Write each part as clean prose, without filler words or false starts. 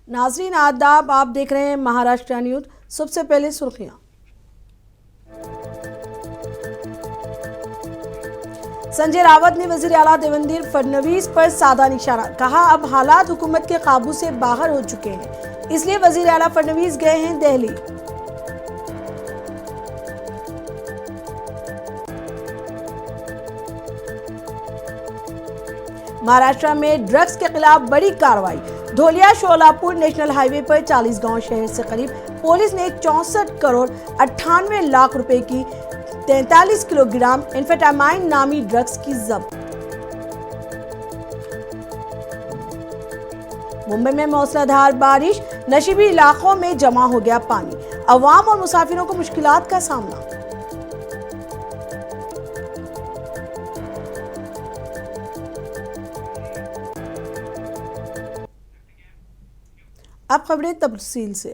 नाजरीन आदाब, आप देख रहे हैं महाराष्ट्र न्यूज। सबसे पहले सुर्खियां। संजय रावत ने वजीर आला देवेंद्र फडणवीस पर साधा निशाना, कहा अब हालात हुकूमत के काबू से बाहर हो चुके हैं, इसलिए वजीर आला फडणवीस गए हैं दिल्ली। महाराष्ट्र में ड्रग्स के खिलाफ बड़ी कार्रवाई। धोलिया शोलापुर नेशनल हाईवे पर 40 गांव शहर से करीब पुलिस ने 64 करोड़ 98 लाख रुपए की 43 किलोग्राम एम्फेटामाइन नामी ड्रग्स की जब्त। मुंबई में मूसलाधार बारिश, नशीबी इलाकों में जमा हो गया पानी, अवाम और मुसाफिरों को मुश्किलात का सामना। अब खबरें तफसील से।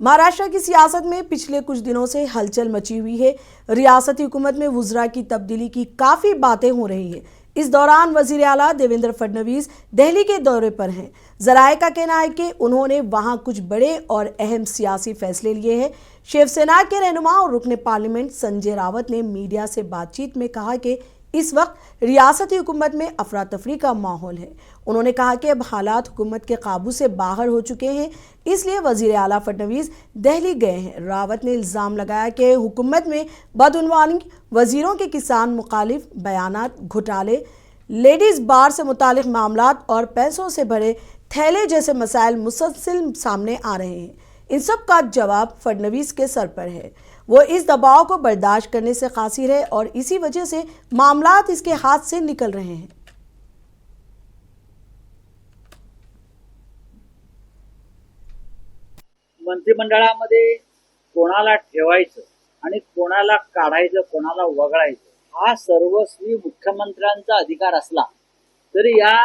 महाराष्ट्र की सियासत में पिछले कुछ दिनों से हलचल मची हुई है। रियासती हुकूमत में वुज़रा की तब्दीली की काफ़ी बातें हो रही हैं। इस दौरान वज़ीर आला देवेंद्र फडणवीस दिल्ली के दौरे पर हैं। ज़राए का कहना है कि उन्होंने वहां कुछ बड़े और अहम सियासी फैसले लिए हैं। शिवसेना के रहनुमा और रुकने पार्लियामेंट संजय रावत ने मीडिया से बातचीत में कहा कि इस वक्त रियासती हुकूमत में अफरा तफरी का माहौल है। उन्होंने कहा कि अब हालात हुकूमत के काबू से बाहर हो चुके हैं, इसलिए वजीर आला फडणवीस दिल्ली गए हैं। रावत ने इल्ज़ाम लगाया कि हुकूमत में बदउनवानी, वजीरों के किसान मुखालिफ बयानात, घोटाले, लेडीज़ बार से मुतालिक मामलात और पैसों से भरे थैले जैसे मसाइल मुसलसिल सामने आ रहे हैं। इन सब का जवाब फडणवीस के सर पर है। वो इस दबाव को बर्दाश्त करने से कासिर है और इसी वजह से मामलात इसके हाथ से निकल रहे हैं। मंत्रिमंडळामध्ये कोणाला ठेवायचं आणि कोणाला काढायचं, कोणाला वगळायचं हा सर्वस्वी मुख्यमंत्र्यांचा अधिकार असला तरी या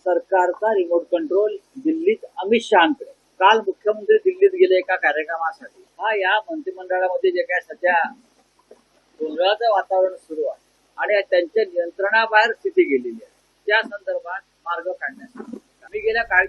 सरकारचा रिमोट कंट्रोल दिल्लीत अमित शहांकडे। काल मुख्यमंत्री दिल्लीत गेले एका कार्यक्रमासाठी। हा या मंत्रिमंडळामध्ये जे काय सध्या गोंधळाचं वातावरण सुरू आहे आणि त्यांच्या नियंत्रणाबाहेर स्थिती गेलेली आहे, त्या संदर्भात मार्ग काढण्यासाठी आम्ही गेल्या काही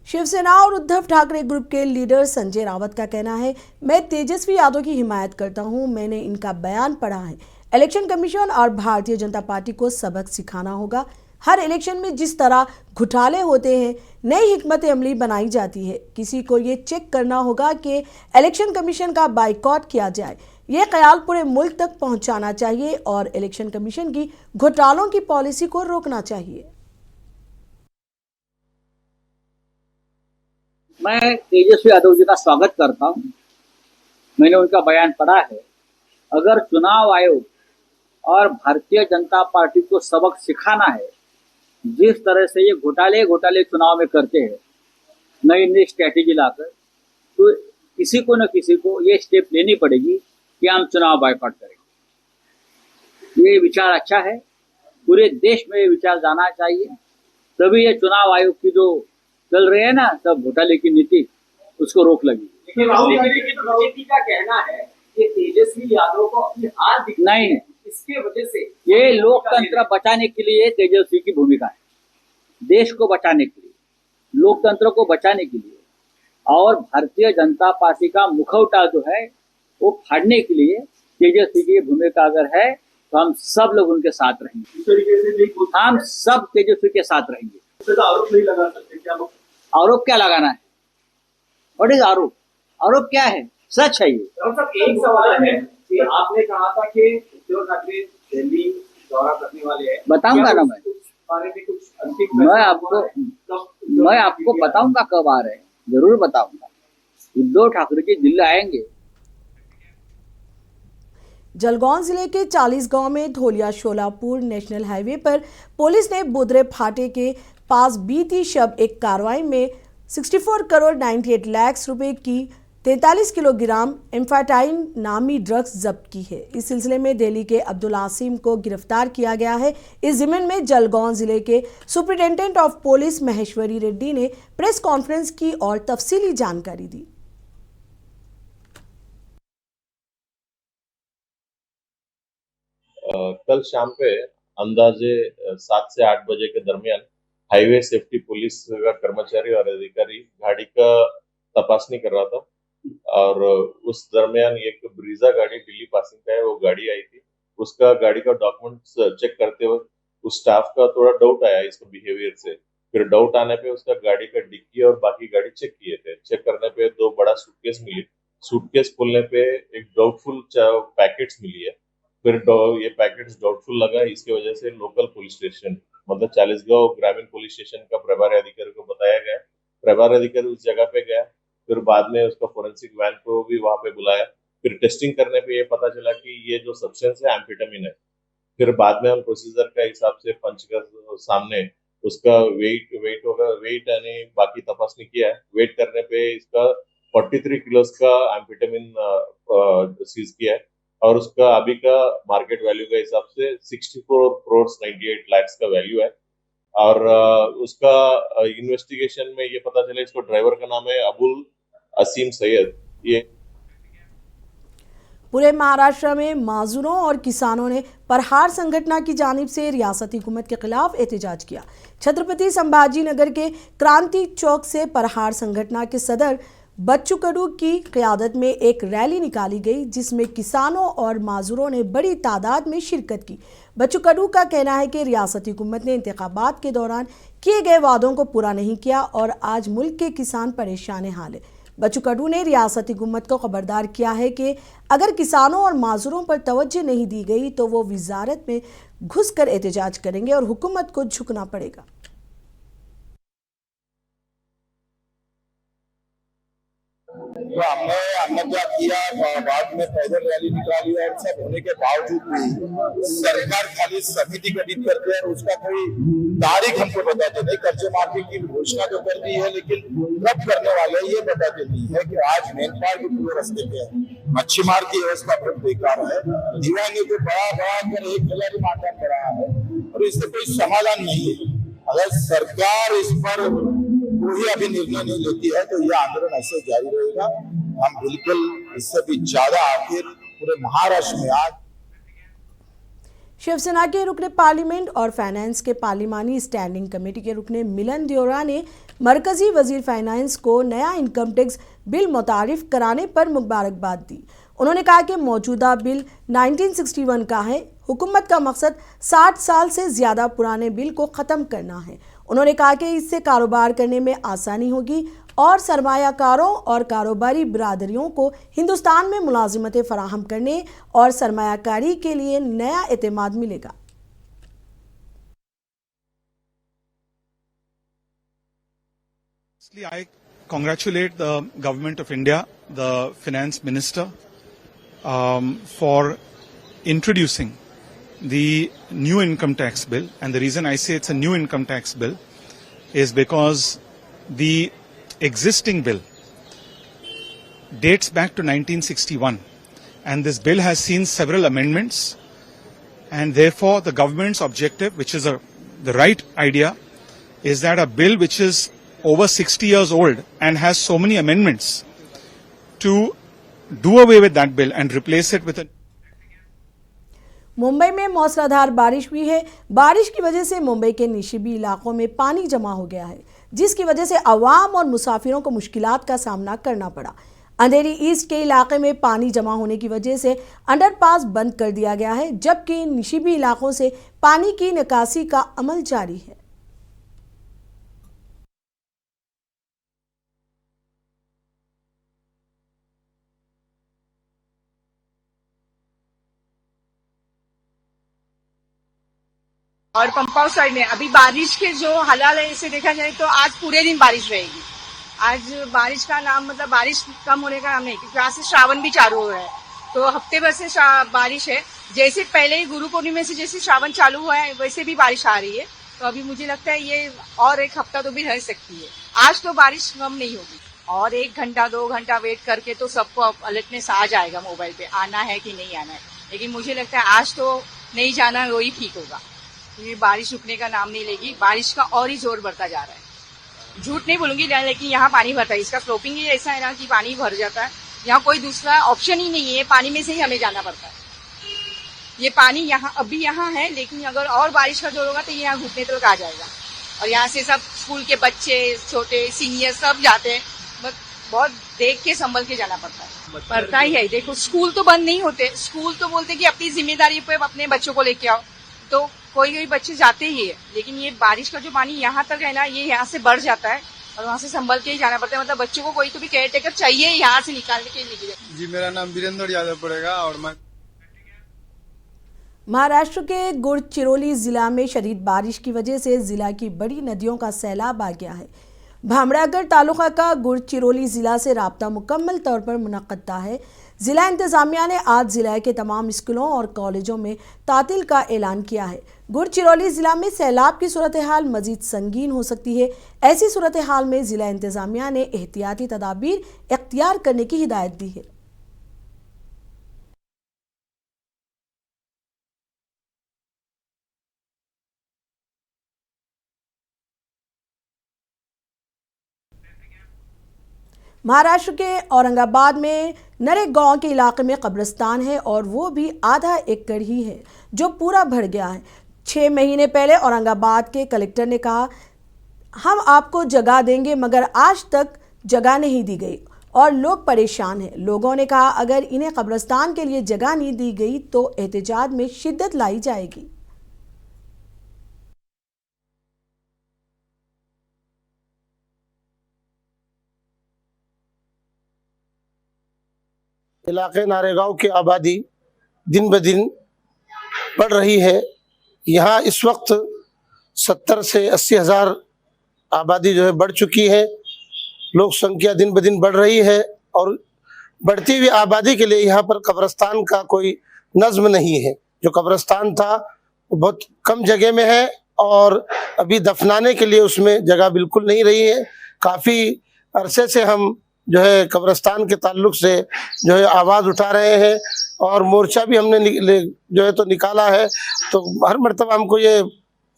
शिवसेना और उद्धव ठाकरे ग्रुप के लीडर संजय रावत का कहना है, मैं तेजस्वी यादव की हिमायत करता हूं। मैंने इनका बयान पढ़ा है। इलेक्शन कमीशन और भारतीय जनता पार्टी को सबक सिखाना होगा। हर इलेक्शन में जिस तरह घोटाले होते हैं, नई हिकमत अमली बनाई जाती है। किसी को ये चेक करना होगा कि इलेक्शन कमीशन का बाइकॉट किया जाए। ये ख्याल पूरे मुल्क तक पहुंचाना चाहिए और इलेक्शन कमीशन की घोटालों की पॉलिसी को रोकना चाहिए। मैं तेजस्वी यादव जी का स्वागत करता हूं। मैंने उनका बयान पढ़ा है। अगर चुनाव आयोग और भारतीय जनता पार्टी को सबक सिखाना है, जिस तरह से ये घोटाले चुनाव में करते हैं नई नई स्ट्रैटेजी लाकर, तो किसी को न किसी को ये स्टेप लेनी पड़ेगी कि हम चुनाव बायकॉट करेंगे। ये विचार अच्छा है, पूरे देश में ये विचार जाना चाहिए, तभी ये चुनाव आयोग की जो चल रहे हैं ना सब घोटाले की नीति, उसको रोक लगी। लेकिन राहुल गांधी की बीजेपी का कहना है कि तेजस्वी यादव को अपनी हार दिखनी नहीं है, इसके वजह से ये लोकतंत्र बचाने के लिए तेजस्वी की भूमिका है। देश को बचाने के लिए, लोकतंत्र को बचाने के लिए और भारतीय जनता पार्टी का मुखौटा जो है वो फाड़ने के लिए तेजस्वी की भूमिका अगर है तो हम सब लोग उनके साथ रहेंगे। इस तरीके से नहीं हो सकता। हम सब तेजस्वी के साथ रहेंगे। उससे तो आरोप नहीं लगा सकते क्या लोग? आरोप क्या लगाना है? व्हाट इज आरोप? आरोप क्या है? सच है ये। और सब एक सवाल है कि आपने कहा था कि उद्धव ठाकरे दिल्ली दौरा करने वाले हैं। बताऊंगा ना मैं। बारे में कुछ अंतिम मैं फैसला आपको हुआ है? मैं आपको बताऊंगा कब आ रहे हैं, जरूर बताऊंगा। उद्धव ठाकरे जी दिल्ली आएंगे। जलगांव जिले के 40 गांव में धोलिया शोलापुर नेशनल हाईवे पर पुलिस ने बुधरे फाटे के पास बीती शब एक कार्रवाई में 64 करोड़ 98 लाख रुपए की 43 किलोग्राम एम्फेटामाइन नामी ड्रग्स जब्त की है। इस सिलसिले में दिल्ली के अब्दुल आसिम को गिरफ्तार किया गया है। इस जिम्मन में जलगांव जिले के superintendent of police Maheshwari Reddy ने प्रेस कॉन्फ्रेंस की और तफसीली जानकारी दी। कल शाम पे अंदाजे 7 से 8 बजे के दरमियान हाईवे सेफ्टी पुलिस का कर्मचारी और अधिकारी गाड़ी का तपासनी कर रहा था और उस दरमियान एक ब्रीजा गाड़ी दिल्ली पासिंग का है, वो गाड़ी आई थी। उसका गाड़ी का डॉक्यूमेंट्स चेक करते वक्त उस स्टाफ का थोड़ा डाउट आया इसके बिहेवियर से। फिर डाउट आने पे उसका गाड़ी का डिक्की और बाकी गाड़ी चेक किए थे। चेक करने पे 2 बड़ा सूटकेस मिली। सूटकेस खोलने पे एक डाउटफुल पैकेट्स मिली है। फिर ये पैकेट्स डाउटफुल लगा, इसकी वजह से लोकल पुलिस स्टेशन मतलब चालीसगांव ग्रामीण पुलिस स्टेशन का प्रभारी अधिकारी को बताया गया। प्रभारी अधिकारी उस जगह पे गया। फिर बाद में उसका फोरेंसिक वैन को भी वहां पे बुलाया। फिर टेस्टिंग करने पे ये पता चला कि ये जो सब्सटेंस है एम्फेटामिन है। फिर बाद में हम प्रोसीजर का हिसाब से पंच का सामने उसका वेट होगा, वेट यानी बाकी तपासनी किया है। वेट करने पे इसका 43 किलोस का एम्फेटामिन सीज किया है और उसका अभी का मार्केट वैल्यू का हिसाब से 64 करोड़ 98 लाख का वैल्यू है। और उसका इन्वेस्टिगेशन में ये पता चला इसको ड्राइवर का नाम है अबुल असीम सैयद। ये पूरे महाराष्ट्र में मजदूरों और किसानों ने प्रहार संगठन की जानिब से रियासती हुकूमत के खिलाफ एहतजाज किया। छत्रपति संभाजी नगर के क्रांति चौक से प्रहार संगठन के सदर बच्चू कडू की क़यादत में एक रैली निकाली गई, जिसमें किसानों और मजदूरों ने बड़ी तादाद में शिरकत की। बच्चू कडू का कहना है कि रियासती हुकूमत ने इंतखाबात के दौरान किए गए वादों को पूरा नहीं किया और आज मुल्क के किसान परेशान हाल है। बच्चू कडू ने रियासती हुकूमत को खबरदार किया है कि अगर किसानों और मजदूरों पर तवज्जो नहीं दी गई तो वो वजारत में घुसकर एहतजाज करेंगे और हुकूमत को झुकना पड़ेगा। तो हमने क्या किया, बाद में पैदल रैली निकाली और सब होने के बावजूद भी सरकार खाली समिति गठित करती है और उसका कोई तारीख हमको बताते नहीं। कर्जे माफी की घोषणा तो कर दी है लेकिन कब करने वाले ये बताते नहीं है कि आज मेनपाट भी पूरे रास्ते पे है। मच्छीमार की व्यवस्था बहुत बेकार है। दीवाने को बड़ा कर एक खिलाड़ी मानदान बढ़ा है और इससे कोई समाधान नहीं है। अगर सरकार इस पर कोई अभी निर्णय नहीं लेती है तो यह आंदोलन ऐसे जारी रहेगा। हम बिल्कुल इससे भी ज्यादा आखिर पूरे महाराष्ट्र में आज शिवसेना के रुकने पार्लियामेंट और फाइनेंस के पार्लिमानी स्टैंडिंग कमेटी के रुकने मिलन देओरा ने मरकजी वजीर फाइनेंस को नया इनकम टैक्स बिल मुतारिफ कराने पर मुबारकबाद दी। उन्होंने कहा कि मौजूदा बिल 1961 का है। हुकूमत का मकसद 60 साल से ज़्यादा पुराने बिल को ख़त्म करना है। उन्होंने कहा कि इससे कारोबार करने में आसानी होगी और सरमायाकारों और कारोबारी बिरादरियों को हिंदुस्तान में मुलाजिमतें फराहम करने और सरमायाकारी के लिए नया एतमाद मिलेगा। I congratulate the Government of India, the Finance Minister, for introducing the new income tax bill. And the reason I say it's a new income tax bill is because the existing bill dates back to 1961, and this bill has seen several amendments, and therefore the government's objective, which is the right idea, is that a bill which is over 60 years old and has so many amendments, to do away with that bill and replace it with a Mumbai में मौसलाधार बारिश हुई है। बारिश की वजह से मुंबई के निशिबी इलाकों में पानी जमा हो गया है, जिसकी वजह से अवाम और मुसाफिरों को मुश्किलात का सामना करना पड़ा। अंधेरी ईस्ट के इलाके में पानी जमा होने की वजह से अंडरपास बंद कर दिया गया है, जबकि निशिबी इलाकों से पानी की निकासी का अमल जारी है। और पंपाउ साइड में अभी बारिश के जो हालात है, इसे देखा जाए तो आज पूरे दिन बारिश रहेगी। आज बारिश का नाम मतलब बारिश कम होने का नाम नहीं, क्योंकि आज से श्रावण भी चालू हो रहा है, तो हफ्ते भर से बारिश है। जैसे पहले ही गुरु पूर्णिमा से जैसे श्रावण चालू हुआ है वैसे भी बारिश आ रही है, तो अभी मुझे लगता है ये और एक हफ्ता तो भी रह सकती है। आज तो बारिश कम नहीं होगी और 1 घंटा 2 घंटा वेट करके तो सबको अलर्टनेस आ जाएगा मोबाइल पे आना है कि नहीं आना है। लेकिन मुझे लगता है आज तो नहीं जाना वही ठीक होगा, क्योंकि बारिश रुकने का नाम नहीं लेगी। बारिश का और ही जोर बढ़ता जा रहा है। झूठ नहीं बोलूंगी, लेकिन यहाँ पानी भरता है। इसका स्लोपिंग ही ऐसा है ना कि पानी भर जाता है। यहाँ कोई दूसरा ऑप्शन ही नहीं है, पानी में से ही हमें जाना पड़ता है। ये पानी यहाँ अभी यहाँ है, लेकिन अगर और बारिश का जोर होगा तो ये यहाँ घुटने तक आ जाएगा। और यहाँ से सब स्कूल के बच्चे, छोटे सीनियर सब जाते हैं। बस बहुत देख के संभल के जाना पड़ता ही है। देखो स्कूल तो बंद नहीं होते, स्कूल तो बोलते कि अपनी जिम्मेदारी पे अपने बच्चों को लेके आओ, तो कोई बच्चे जाते ही है। लेकिन ये बारिश का जो पानी यहाँ तक है ना, ये यहाँ से बढ़ जाता है और वहाँ से संभल के ही जाना पड़ता है। मतलब बच्चों को कोई तो भी केयर टेकर चाहिए यहाँ से निकालने के लिए। जी, मेरा नाम वीरेंद्र यादव पड़ेगा और मैं महाराष्ट्र के गडचिरोली जिला में शदीद बारिश की वजह से जिला की बड़ी नदियों का सैलाब आ गया है। भामरागढ़ तालुका का गडचिरोली जिला से राब्ता मुकम्मल तौर पर मुनक़्क़दा है। जिला इंतजामिया ने आज जिला के तमाम स्कूलों और कॉलेजों में तातील का ऐलान किया है। गडचिरोली जिला में सैलाब की सूरत हाल मजीद संगीन हो सकती है। ऐसी सूरत हाल में जिला इंतजामिया ने एहतियाती तदाबीर इख्तियार करने की हिदायत दी है। महाराष्ट्र के औरंगाबाद में नरेगांव के इलाके में कब्रिस्तान है और वो भी आधा एकड़ ही है जो पूरा भर गया है। 6 महीने पहले औरंगाबाद के कलेक्टर ने कहा हम आपको जगह देंगे, मगर आज तक जगह नहीं दी गई और लोग परेशान हैं। लोगों ने कहा अगर इन्हें कब्रिस्तान के लिए जगह नहीं दी गई तो एहतजाज में शिद्दत लाई जाएगी। इलाके नारेगांव की आबादी दिन ब दिन बढ़ रही है। यहाँ इस वक्त 70 से 80 हज़ार आबादी जो है बढ़ चुकी है। लोक संख्या दिन ब दिन बढ़ रही है और बढ़ती हुई आबादी के लिए यहाँ पर कब्रिस्तान का कोई नज़्म नहीं है। जो कब्रिस्तान था वो बहुत कम जगह में है और अभी दफनाने के लिए उसमें जगह बिल्कुल नहीं रही है। काफ़ी अरसे से हम जो है कब्रिस्तान के ताल्लुक से जो है आवाज़ उठा रहे हैं और मोर्चा भी हमने जो है तो निकाला है। तो हर मर्तबा हमको ये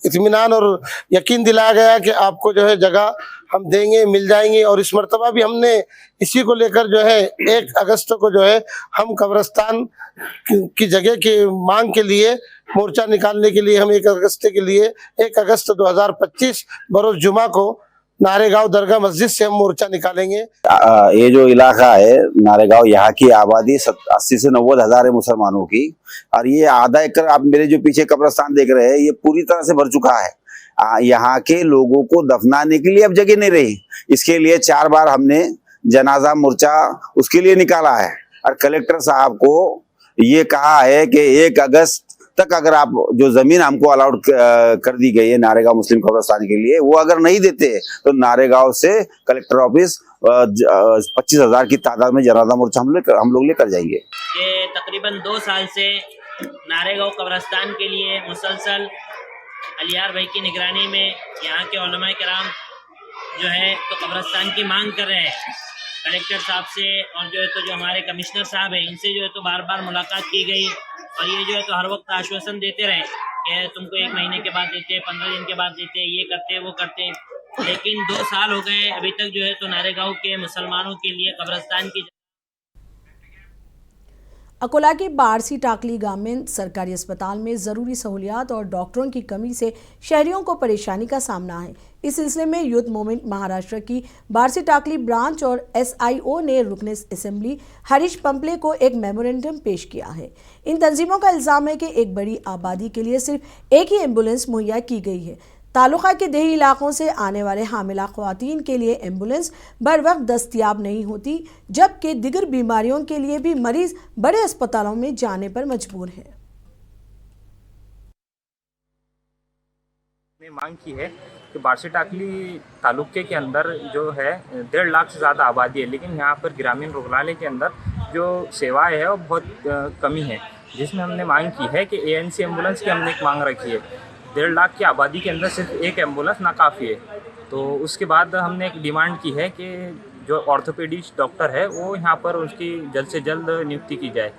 इत्मीनान और यकीन दिलाया गया कि आपको जो है जगह हम देंगे, मिल जाएंगी। और इस मर्तबा भी हमने इसी को लेकर जो है 1 अगस्त को जो है हम कब्रिस्तान की जगह की मांग के लिए मोर्चा निकालने के लिए हम 1 अगस्त के लिए 1 अगस्त 2025 बरोज़ जुमा को नारेगांव दरगाह मस्जिद से हम मोर्चा निकालेंगे। ये जो इलाका है नारेगांव, यहाँ की आबादी 80 से 90 हज़ार है मुसलमानों की, और ये आधा एकड़ आप मेरे जो पीछे कब्रिस्तान देख रहे हैं ये पूरी तरह से भर चुका है। यहाँ के लोगों को दफनाने के लिए अब जगह नहीं रही। इसके लिए 4 बार हमने जनाजा मोर्चा उसके लिए निकाला है और कलेक्टर साहब को ये कहा है कि 1 अगस्त तक अगर आप जो जमीन हमको अलाउड कर दी गई है नारेगांव मुस्लिम कब्रिस्तान के लिए, वो अगर नहीं देते तो नारेगांव से कलेक्टर ऑफिस 25,000 की तादाद में जनाजा मोर्चा हम लोग लेकर जाएंगे। ये तकरीबन 2 साल से नारेगांव कब्रिस्तान के लिए मुसलसल अलियार भाई की निगरानी में यहाँ के उलमाए किराम जो है तो कब्रिस्तान की मांग कर रहे हैं कलेक्टर साहब से, और जो है तो जो हमारे कमिश्नर साहब हैं इनसे जो है तो बार बार मुलाकात की गई और ये जो है तो हर वक्त आश्वासन देते रहे कि तुमको 1 महीने के बाद देते, 15 दिन के बाद देते, ये करते वो करते। लेकिन 2 साल हो गए अभी तक जो है तो नारेगांव के मुसलमानों के लिए कब्रिस्तान की। अकोला के बारसी टाकली गांव में सरकारी अस्पताल में ज़रूरी सहूलियात और डॉक्टरों की कमी से शहरियों को परेशानी का सामना है। इस सिलसिले में यूथ मूवमेंट महाराष्ट्र की बारसी टाकली ब्रांच और SIO ने रुकने असेंबली हरीश पंपले को एक मेमोरेंडम पेश किया है। इन तंजीमों का इल्ज़ाम है कि एक बड़ी आबादी के लिए सिर्फ एक ही एम्बुलेंस मुहैया की गई है। तालुका के देही इलाकों से आने वाले हामिला ख्वातीन के लिए एम्बुलेंस बर वक्त दस्तयाब नहीं होती, जबकि दिगर बीमारियों के लिए भी मरीज बड़े अस्पतालों में जाने पर मजबूर है। मांग की है कि बारसी टाकली तालुके के अंदर जो है 1.5 लाख से ज़्यादा आबादी है, लेकिन यहाँ पर ग्रामीण रुग्णालय के अंदर जो सेवाएं है वो बहुत कमी है, जिसमें हमने मांग की है कि ANC एम्बुलेंस की हमने एक मांग रखी है। 1.5 लाख की आबादी के अंदर सिर्फ एक एम्बुलेंस नाकाफ़ी है। तो उसके बाद हमने एक डिमांड की है कि जो ऑर्थोपेडिस्ट डॉक्टर है वो यहाँ पर उसकी जल्द से जल्द नियुक्ति की जाए,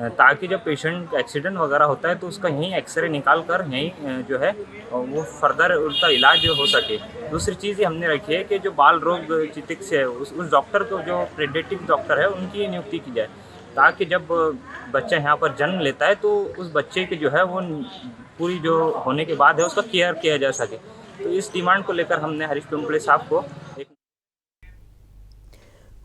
ताकि जब पेशेंट एक्सीडेंट वगैरह होता है तो उसका यहीं एक्सरे निकाल कर यहीं जो है वो फर्दर उसका इलाज हो सके। दूसरी चीज़ ये हमने रखी है कि जो बाल रोग चिकित्सक है उस डॉक्टर को, जो पेडियाट्रिक डॉक्टर है उनकी नियुक्ति की जाए, ताकि जब बच्चा यहाँ पर जन्म लेता है तो उस बच्चे के जो है वो पूरी जो होने के बाद है उसका केयर किया जा सके। तो इस डिमांड को लेकर हमने हरीश पिंपले साहब को एक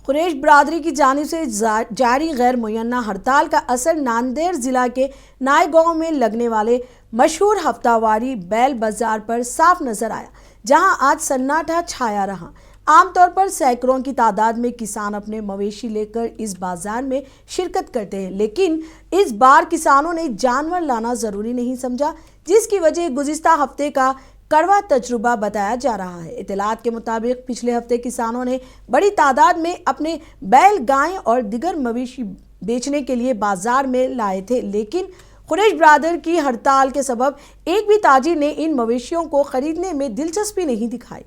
कुरैश बरादरी की जानिब से जारी गैर मुयन्ना हड़ताल का असर नांदेड़ जिला के नायगांव में लगने वाले मशहूर हफ्तावारी बैल बाजार पर साफ नजर आया, जहां आज सन्नाटा छाया रहा। आमतौर पर सैकड़ों की तादाद में किसान अपने मवेशी लेकर इस बाजार में शिरकत करते हैं, लेकिन इस बार किसानों ने जानवर लाना जरूरी नहीं समझा, जिसकी वजह गुज़िश्ता हफ्ते का कड़वा तजुर्बा बताया जा रहा है। इत्तलात के मुताबिक पिछले हफ्ते किसानों ने बड़ी तादाद में अपने बैल, गाय और दिगर मवेशी बेचने के लिए बाजार में लाए थे, लेकिन कुरैश बरादर की हड़ताल के सबब एक भी ताजिर ने इन मवेशियों को खरीदने में दिलचस्पी नहीं दिखाई।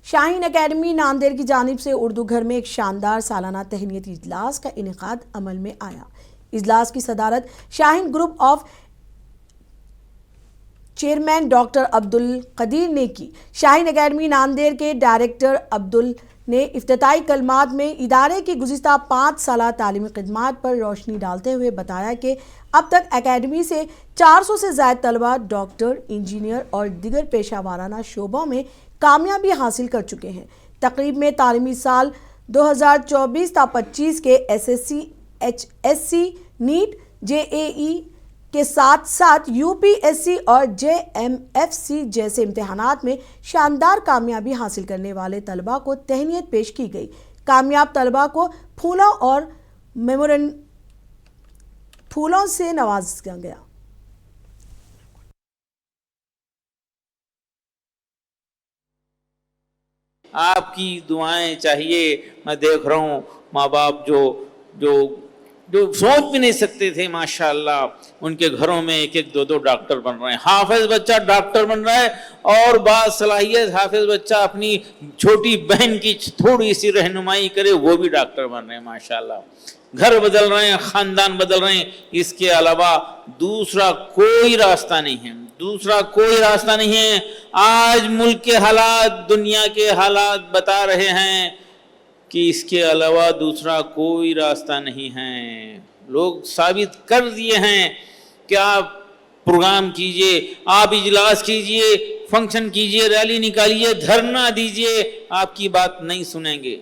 शाहीन एकेडमी नांदेड़ की जानिब से उर्दू घर में एक शानदार सालाना तहनीती इजलास का इनेकाद अमल में आया। इजलास की सदारत Shaheen group of chairman doctor Abdul Kadir ने की। शाहीन एकेडमी नांदेड़ के डायरेक्टर अब्दुल ने इफ्तिताई कलमात में इदारे की गुज़िश्ता 5 साला तालीमी खिदमात पर रोशनी डालते हुए बताया कि अब तक एकेडमी से 400 से ज़ायद तलबा डॉक्टर, इंजीनियर और दिगर पेशा वाराना शोबों में कामयाबी हासिल कर चुके हैं। तकरीब में तालीमी साल 2024-25 के SSC, HSC, नीट, JEE के साथ साथ UPSC और JMFC जैसे इम्तिहानात में शानदार कामयाबी हासिल करने वाले तलबा को तहनीत पेश की गई। कामयाब तलबा को फूलों और फूलों से नवाजा गया। आपकी दुआएं चाहिए। मैं देख रहा हूँ माँ बाप जो सोच भी नहीं सकते थे, माशाअल्लाह उनके घरों में एक एक दो डॉक्टर बन रहे हैं। हाफिज बच्चा डॉक्टर बन रहा है और बासलाहियत हाफिज बच्चा अपनी छोटी बहन की थोड़ी सी रहनुमाई करे, वो भी डॉक्टर बन रहे हैं माशाअल्लाह। घर बदल रहे हैं, खानदान बदल रहे हैं। इसके अलावा दूसरा कोई रास्ता नहीं है, दूसरा कोई रास्ता नहीं है। आज मुल्क के हालात, दुनिया के हालात बता रहे हैं कि इसके अलावा दूसरा कोई रास्ता नहीं है। लोग साबित कर दिए हैं कि आप प्रोग्राम कीजिए, आप इजलास कीजिए, फंक्शन कीजिए, रैली निकालिए, धरना दीजिए, आपकी बात नहीं सुनेंगे।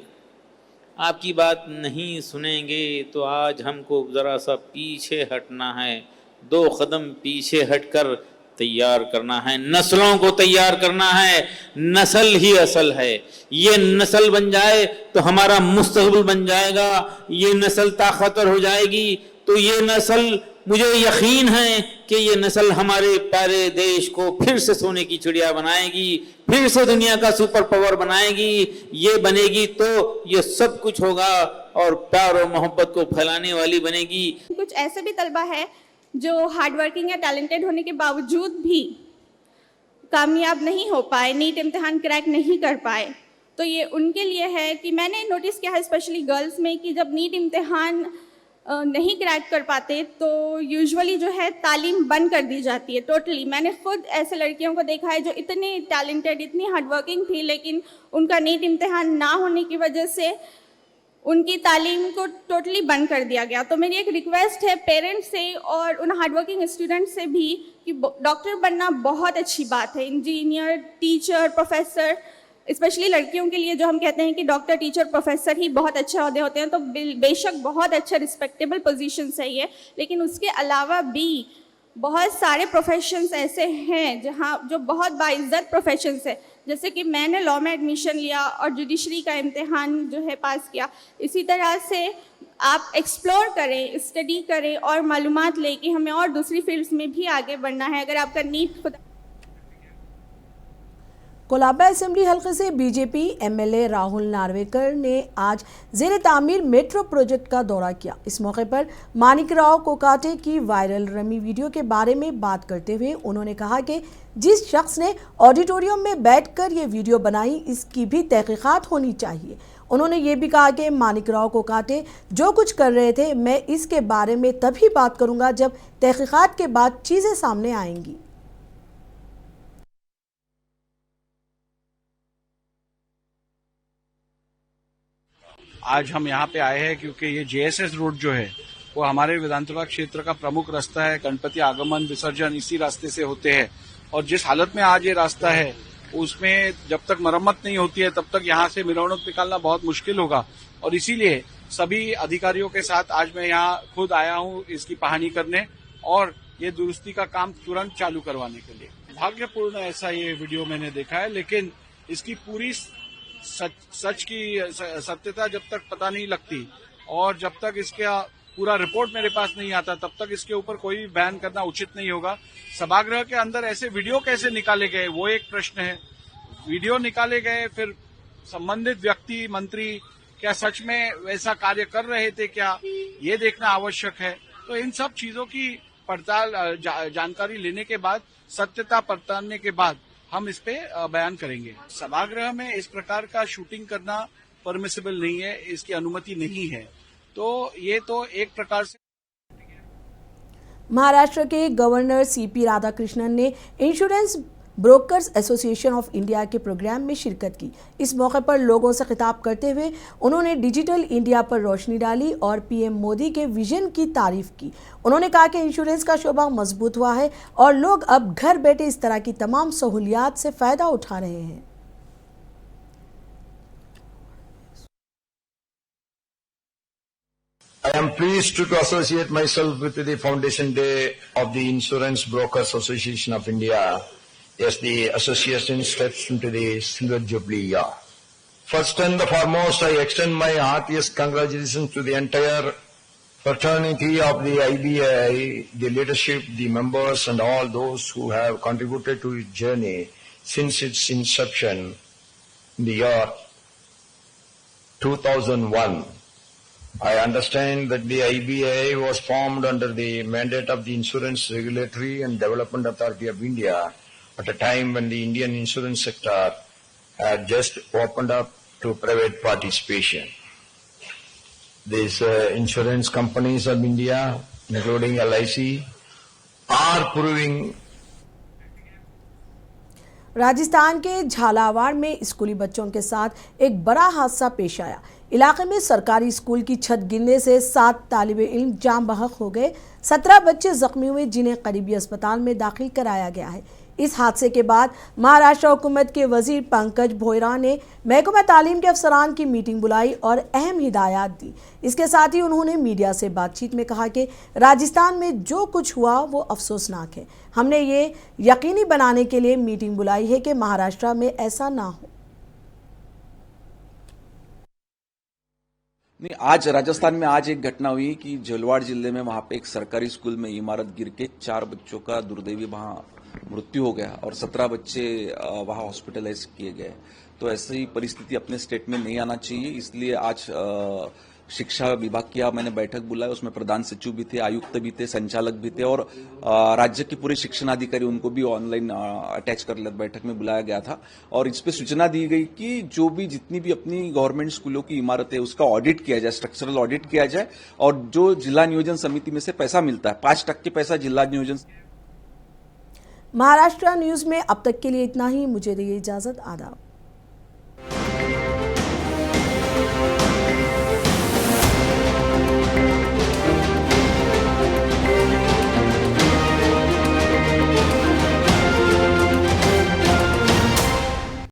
आपकी बात नहीं सुनेंगे तो आज हमको ज़रा सा पीछे हटना है, 2 कदम पीछे हटकर तैयार करना है, नस्लों को तैयार करना है। नस्ल ही असल है। ये नस्ल बन जाए तो हमारा मुस्तकबिल बन जाएगा। ये नस्ल ताकतवर हो जाएगी तो ये नस्ल, मुझे यकीन है कि ये नस्ल हमारे प्यारे देश को फिर से सोने की चिड़िया बनाएगी, फिर से दुनिया का सुपर पावर बनाएगी। ये बनेगी तो ये सब कुछ होगा और प्यार और मोहब्बत को फैलाने वाली बनेगी। कुछ ऐसे भी तलबा है जो हार्ड वर्किंग या टैलेंटेड होने के बावजूद भी कामयाब नहीं हो पाए, नीट इम्तिहान क्रैक नहीं कर पाए, तो ये उनके लिए है कि मैंने नोटिस किया है स्पेशली गर्ल्स में कि जब नीट इम्तिहान नहीं क्रैक कर पाते तो यूजुअली जो है तालीम बंद कर दी जाती है टोटली। मैंने खुद ऐसे लड़कियों को देखा है जो इतनी टैलेंटेड, इतनी हार्डवर्किंग थी, लेकिन उनका नीट इम्तिहान ना होने की वजह से उनकी तालीम को टोटली बंद कर दिया गया। तो मेरी एक रिक्वेस्ट है पेरेंट्स से और उन हार्डवर्किंग स्टूडेंट से भी कि डॉक्टर बनना बहुत अच्छी बात है। इंजीनियर, टीचर, प्रोफेसर, स्पेशली लड़कियों के लिए जो हम कहते हैं कि डॉक्टर, टीचर, प्रोफेसर ही बहुत अच्छे ओहदे होते हैं, तो बेशक बहुत अच्छा रिस्पेक्टेबल पोजीशन है ये, लेकिन उसके अलावा भी बहुत सारे प्रोफेशंस ऐसे हैं जहाँ जो बहुत बाइज्जत प्रोफेशंस है। जैसे कि मैंने लॉ में एडमिशन लिया और जुडिशरी का इम्तिहान जो है पास किया। इसी तरह से आप एक्सप्लोर करें, स्टडी करें और मालूमात लें कि हमें और दूसरी फील्ड्स में भी आगे बढ़ना है। अगर आपका नीट कोलाबा असेंबली हल्के से बीजेपी एमएलए राहुल नार्वेकर ने आज ज़ेरे तामीर मेट्रो प्रोजेक्ट का दौरा किया। इस मौके पर मानिकराव कोकाटे की वायरल रमी वीडियो के बारे में बात करते हुए उन्होंने कहा कि जिस शख्स ने ऑडिटोरियम में बैठकर ये वीडियो बनाई, इसकी भी तहकीकात होनी चाहिए। उन्होंने ये भी कहा कि मानिकराव कोकाटे जो कुछ कर रहे थे, मैं इसके बारे में तभी बात करूँगा जब तहकीकात के बाद चीज़ें सामने आएंगी। आज हम यहाँ पे आए हैं क्योंकि ये JSS रोड जो है वो हमारे विधानसभा क्षेत्र का प्रमुख रास्ता है। गणपति आगमन विसर्जन इसी रास्ते से होते हैं और जिस हालत में आज ये रास्ता है उसमें जब तक मरम्मत नहीं होती है तब तक यहाँ से मिरवणुक निकालना बहुत मुश्किल होगा और इसीलिए सभी अधिकारियों के साथ आज मैं यहाँ खुद आया हूँ इसकी पहानी करने और ये दुरुस्ती का काम तुरंत चालू करवाने के लिए। भाग्यपूर्ण ऐसा ये वीडियो मैंने देखा है, लेकिन इसकी पूरी सच की सत्यता जब तक पता नहीं लगती और जब तक इसका पूरा रिपोर्ट मेरे पास नहीं आता तब तक इसके ऊपर कोई भी बयान करना उचित नहीं होगा। सभागृह के अंदर ऐसे वीडियो कैसे निकाले गए वो एक प्रश्न है। वीडियो निकाले गए, फिर संबंधित व्यक्ति मंत्री क्या सच में वैसा कार्य कर रहे थे क्या, ये देखना आवश्यक है। तो इन सब चीजों की पड़ताल जानकारी लेने के बाद, सत्यता पड़तालने के बाद हम इस पे बयान करेंगे। सभागृह में इस प्रकार का शूटिंग करना परमिसिबल नहीं है, इसकी अनुमति नहीं है। तो ये तो एक प्रकार से महाराष्ट्र के गवर्नर CP राधाकृष्णन ने insurance brokers association of India के प्रोग्राम में शिरकत की। इस मौके पर लोगों से खिताब करते हुए उन्होंने डिजिटल इंडिया पर रोशनी डाली और PM मोदी के विजन की तारीफ की। उन्होंने कहा कि इंश्योरेंस का शोबा मजबूत हुआ है और लोग अब घर बैठे इस तरह की तमाम सहूलियात से फायदा उठा रहे हैं। I am pleased to associate myself with the Foundation Day of the Insurance Brokers Association of India as the association steps into the Silver Jubilee year. First and foremost, I extend my heartiest congratulations to the entire fraternity of the IBA, the leadership, the members, and all those who have contributed to its journey since its inception in the year 2001. I understand that the IBA was formed under the mandate of the Insurance Regulatory and Development Authority of India at a time when the Indian insurance sector had just opened up to private participation. These insurance companies of India, including LIC, are proving Rajasthan के झालावाड़ में स्कूली बच्चों के साथ एक बड़ा हादसा पेश आया। इलाके में सरकारी स्कूल की छत गिरने से 7 तालिबे इल्म जाम बहक हो गए। 17 बच्चे जख्मी हुए जिन्हें करीबी अस्पताल में दाखिल कराया गया है। इस हादसे के बाद महाराष्ट्र हुकूमत के वजीर पंकज भोयरा ने महकमा तालीम के अफसरान की मीटिंग बुलाई और अहम हिदायत दी। इसके साथ ही उन्होंने मीडिया से बातचीत में कहा कि राजस्थान में जो कुछ हुआ वो अफसोसनाक है। हमने ये यकीनी बनाने के लिए मीटिंग बुलाई है कि महाराष्ट्र में ऐसा ना हो। नहीं, आज राजस्थान में आज एक घटना हुई कि झलवाड़ जिले में वहां पे एक सरकारी स्कूल में इमारत गिर के 4 बच्चों का दुर्दैवी वहां मृत्यु हो गया और 17 बच्चे वहां हॉस्पिटलाइज किए गए। तो ऐसी परिस्थिति अपने स्टेट में नहीं आना चाहिए, इसलिए आज शिक्षा विभाग की मैंने बैठक बुलाई। उसमें प्रधान सचिव भी थे, आयुक्त भी थे, संचालक भी थे और राज्य के पूरे शिक्षण अधिकारी उनको भी ऑनलाइन अटैच कर बैठक में बुलाया गया था और इस पे सूचना दी गई कि जो भी जितनी भी अपनी गवर्नमेंट स्कूलों की इमारत है उसका ऑडिट किया जाए, स्ट्रक्चरल ऑडिट किया जाए और जो जिला नियोजन समिति में से पैसा मिलता है 5% पैसा जिला नियोजन। महाराष्ट्र न्यूज में अब तक के लिए इतना ही। मुझे दीजिए इजाजत। आदाब।